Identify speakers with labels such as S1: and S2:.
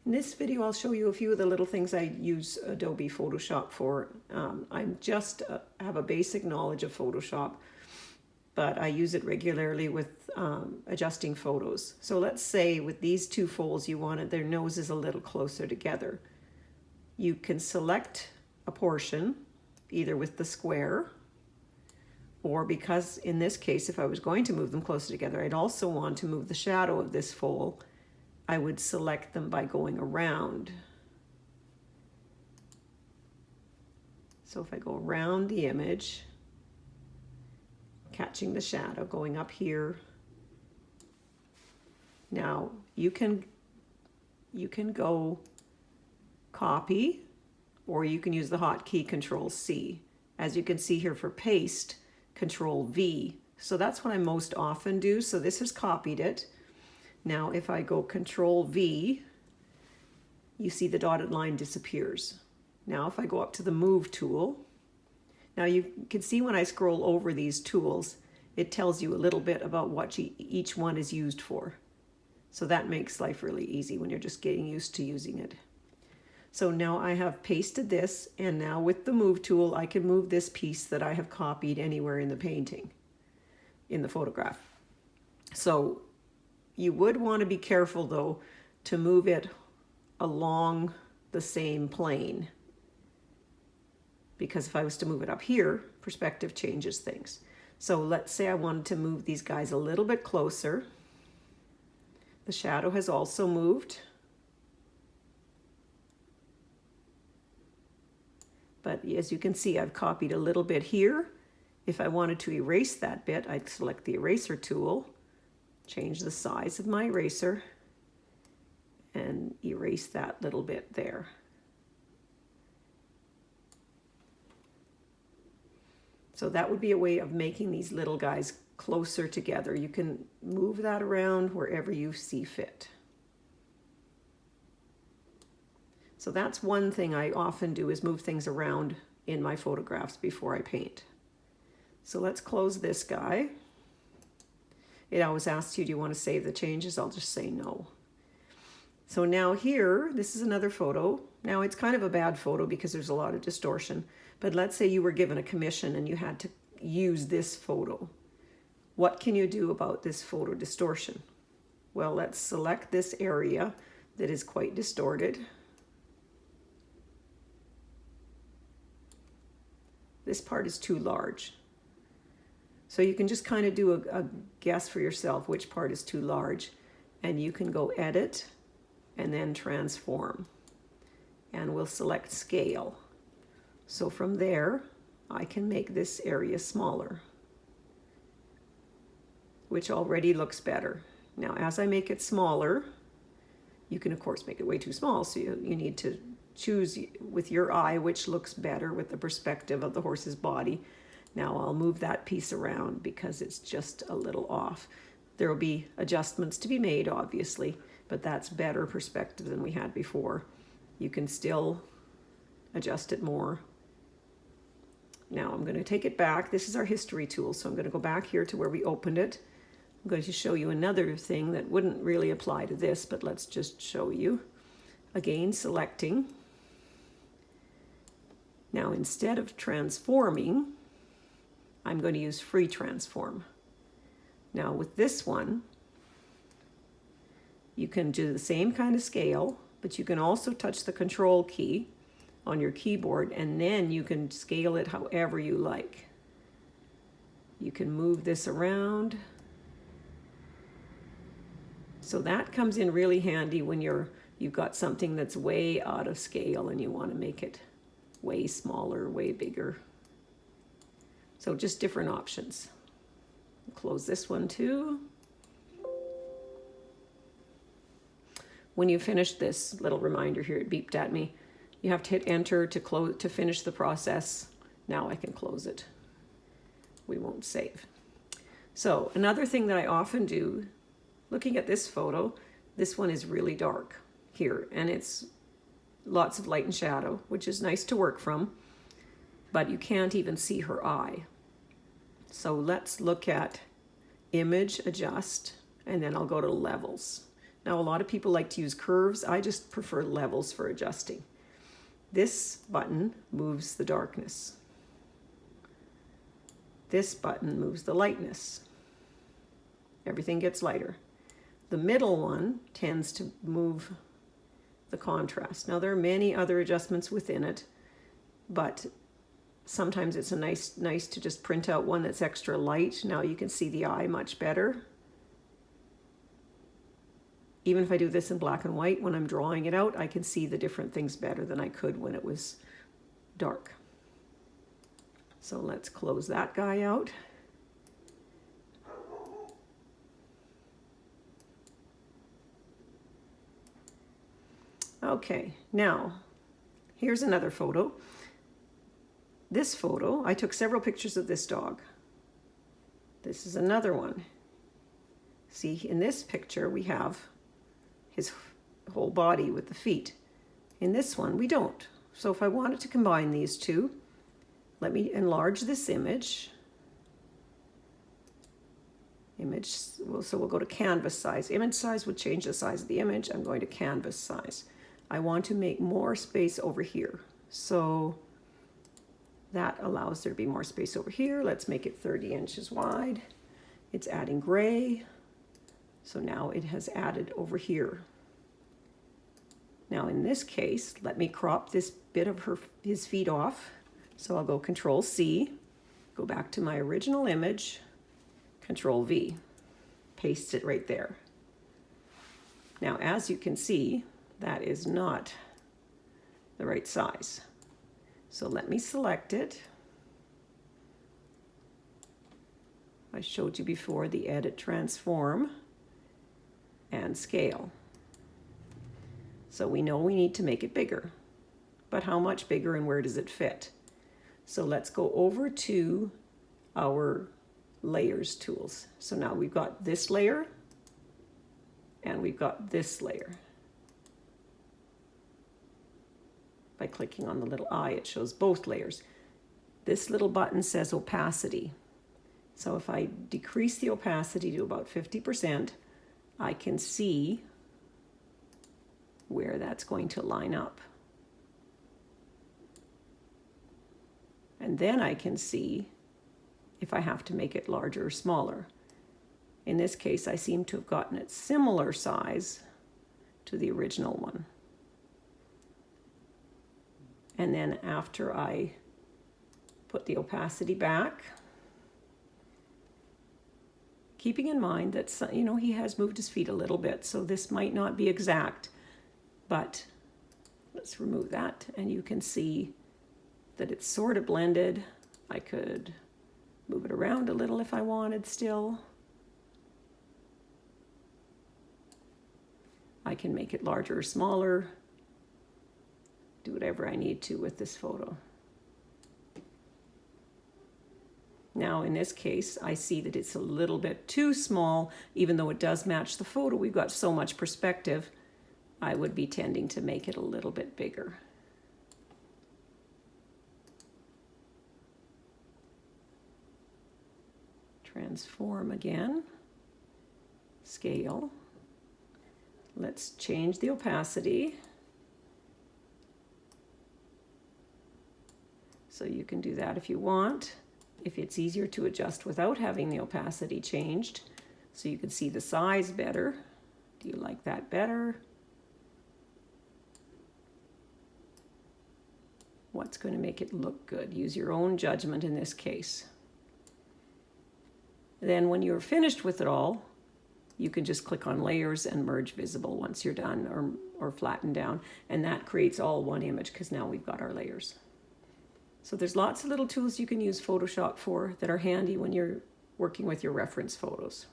S1: In this video, I'll show you a few of the little things I use Adobe Photoshop for. I just have a basic knowledge of Photoshop, but I use it regularly with adjusting photos. So let's say with these two folds, you wanted their noses a little closer together. You can select a portion, either with the square, or because in this case, if I was going to move them closer together, I'd also want to move the shadow of this fold. I would select them by going around. So if I go around the image, catching the shadow, going up here. Now you can go copy, or you can use the hotkey Control C. As you can see here for paste, Control V. So that's what I most often do. So this has copied it. Now if I go Control V, you see the dotted line disappears. Now if I go up to the Move tool, now you can see when I scroll over these tools, it tells you a little bit about what each one is used for. So that makes life really easy when you're just getting used to using it. So now I have pasted this, and now with the Move tool, I can move this piece that I have copied anywhere in the painting, in the photograph. So you would want to be careful though to move it along the same plane, because if I was to move it up here, perspective changes things. So let's say I wanted to move these guys a little bit closer. The shadow has also moved. But as you can see, I've copied a little bit here. If I wanted to erase that bit, I'd select the eraser tool, change the size of my eraser, and erase that little bit there. So that would be a way of making these little guys closer together. You can move that around wherever you see fit. So that's one thing I often do, is move things around in my photographs before I paint. So let's close this guy. It always asks you, do you want to save the changes? I'll just say no. So now here, this is another photo. Now it's kind of a bad photo because there's a lot of distortion, but let's say you were given a commission and you had to use this photo. What can you do about this photo distortion? Well, let's select this area that is quite distorted. This part is too large. So you can just kind of do a guess for yourself which part is too large, and you can go Edit and then Transform, and we'll select Scale. So from there I can make this area smaller, which already looks better. Now as I make it smaller, you can of course make it way too small, so you need to choose with your eye which looks better with the perspective of the horse's body. Now I'll move that piece around because it's just a little off. There will be adjustments to be made, obviously, but that's better perspective than we had before. You can still adjust it more. Now I'm going to take it back. This is our history tool, so I'm going to go back here to where we opened it. I'm going to show you another thing that wouldn't really apply to this, but let's just show you. Again, selecting. Now instead of transforming, I'm going to use Free Transform. Now with this one, you can do the same kind of scale, but you can also touch the Control key on your keyboard, and then you can scale it however you like. You can move this around. So that comes in really handy when you've got something that's way out of scale and you want to make it way smaller, way bigger. So just different options. Close this one too. When you finish this, little reminder here, it beeped at me. You have to hit Enter to finish the process. Now I can close it. We won't save. So another thing that I often do, looking at this photo, this one is really dark here, and it's lots of light and shadow, which is nice to work from, but you can't even see her eye. So let's look at Image, Adjust, and then I'll go to Levels. Now, a lot of people like to use curves. I just prefer levels for adjusting. This button moves the darkness. This button moves the lightness. Everything gets lighter. The middle one tends to move the contrast. Now, there are many other adjustments within it, but sometimes it's nice to just print out one that's extra light. Now you can see the eye much better. Even if I do this in black and white, when I'm drawing it out, I can see the different things better than I could when it was dark. So let's close that guy out. Okay, now here's another photo. This photo, I took several pictures of this dog. This is another one. See, in this picture we have his whole body with the feet. In this one we don't. So if I wanted to combine these two, let me enlarge this image. So we'll go to canvas size. Image size would change the size of the image. I'm going to canvas size. I want to make more space over here. So that allows there to be more space over here. Let's make it 30 inches wide. It's adding gray. So now it has added over here. Now in this case, let me crop this bit of his feet off. So I'll go Control C, go back to my original image, Control V, paste it right there. Now, as you can see, that is not the right size. So let me select it. I showed you before the Edit, Transform, and Scale. So we know we need to make it bigger, but how much bigger and where does it fit? So let's go over to our layers tools. So now we've got this layer and we've got this layer. By clicking on the little eye, it shows both layers. This little button says opacity. So if I decrease the opacity to about 50%, I can see where that's going to line up. And then I can see if I have to make it larger or smaller. In this case, I seem to have gotten it similar size to the original one. And then after I put the opacity back, keeping in mind that, you know, he has moved his feet a little bit, so this might not be exact, but let's remove that and you can see that it's sort of blended. I could move it around a little if I wanted still. I can make it larger or smaller. Do whatever I need to with this photo. Now in this case, I see that it's a little bit too small, even though it does match the photo. We've got so much perspective. I would be tending to make it a little bit bigger. Transform again, scale. Let's change the opacity. So you can do that if you want. If it's easier to adjust without having the opacity changed, so you can see the size better. Do you like that better? What's going to make it look good? Use your own judgment in this case. Then when you're finished with it all, you can just click on layers and merge visible once you're done, or flatten down, and that creates all one image because now we've got our layers. So there's lots of little tools you can use Photoshop for that are handy when you're working with your reference photos.